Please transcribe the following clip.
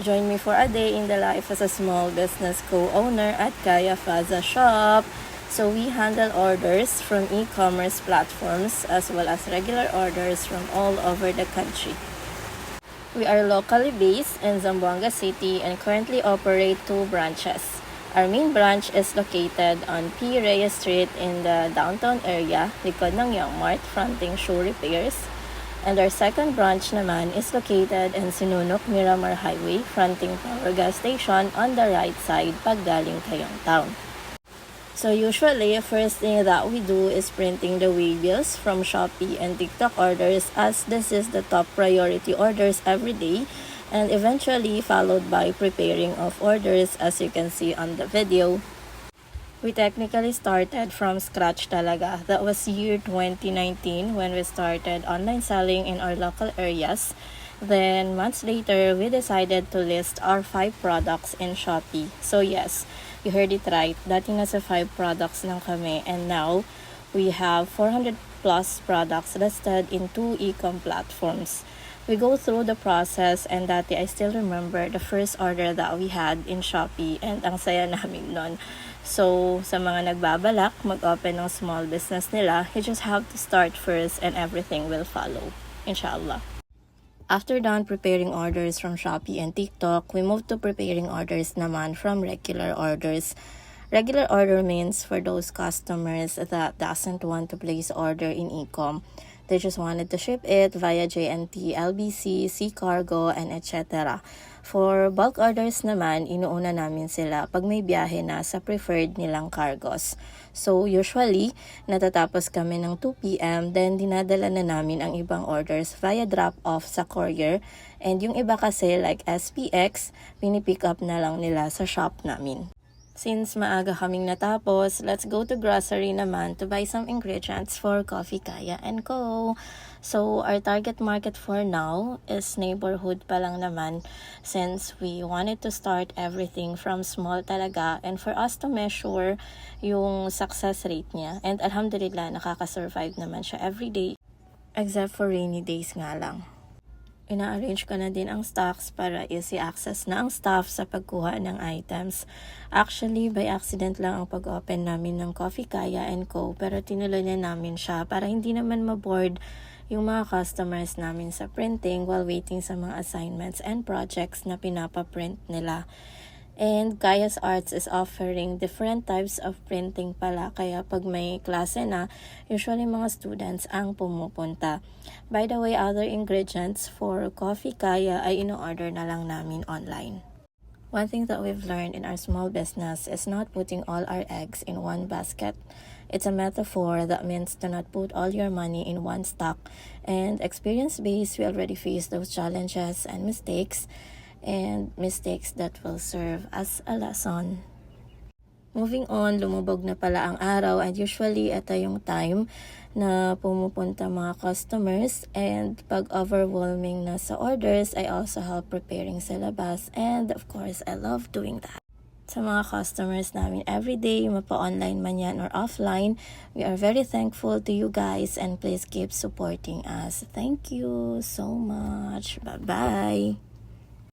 Join me for a day in the life as a small business co-owner at Kaya Faza Shop. So we handle orders from e-commerce platforms as well as regular orders from all over the country. We are locally based in Zamboanga City and currently operate 2 branches. Our main branch is located on P. Reyes Street in the downtown area, likod ng Young Mart, fronting shoe repairs. And our second branch naman is located in Sinunok Miramar Highway, fronting Power Gas Station on the right side pag galing kayong town. So usually, first thing that we do is printing the waybills from Shopee and TikTok orders, as this is the top priority orders every day, and eventually followed by preparing of orders as you can see on the video. We technically started from scratch talaga. That was year 2019 when we started online selling in our local areas. Then, months later, we decided to list our 5 products in Shopee. So yes, you heard it right. Dati nasa 5 products lang kami, and now we have 400 plus products listed in 2 e-com platforms. We go through the process, and dati I still remember the first order that we had in Shopee, and ang saya namin nun. So, sa mga nagbabalak mag-open ng small business nila, you just have to start first and everything will follow. Inshallah. After done preparing orders from Shopee and TikTok, we moved to preparing orders naman from regular orders. Regular order means for those customers that doesn't want to place order in e-com. They just wanted to ship it via JNT, LBC, Sea Cargo, and etc. For bulk orders naman, inuuna namin sila pag may biyahe na sa preferred nilang cargos. So usually, natatapos kami ng 2 p.m. then dinadala na namin ang ibang orders via drop-off sa courier. And yung iba kasi like SPX, pinipick up na lang nila sa shop namin. Since maaga kaming natapos, let's go to grocery naman to buy some ingredients for Coffee Kaya & Co. So, our target market for now is neighborhood pa lang naman, since we wanted to start everything from small talaga and for us to measure yung success rate niya. And alhamdulillah, nakaka-survive naman siya everyday, except for rainy days nga lang. Ina-arrange ko na din ang stocks para easy access na ang staff sa pagkuha ng items. Actually, by accident lang ang pag-open namin ng Coffee Kaya & Co. Pero tinuloy na namin siya para hindi naman maboard yung mga customers namin sa printing while waiting sa mga assignments and projects na pinapaprint nila. And Kaya's Arts is offering different types of printing pala, kaya pag may klase na, usually mga students ang pumupunta. By the way, other ingredients for Coffee Kaya ay ino-order na lang namin online. One thing that we've learned in our small business is not putting all our eggs in one basket. It's a metaphor that means to not put all your money in one stock. And experience-based, we already faced those challenges and mistakes that will serve as a lesson. Moving on, lumubog na pala ang araw, and usually ito yung time na pumupunta mga customers, and pag overwhelming na sa orders, I also help preparing syllabus, and of course, I love doing that. Sa mga customers namin everyday, mapa-online man yan or offline, we are very thankful to you guys, and please keep supporting us. Thank you so much. Bye-bye!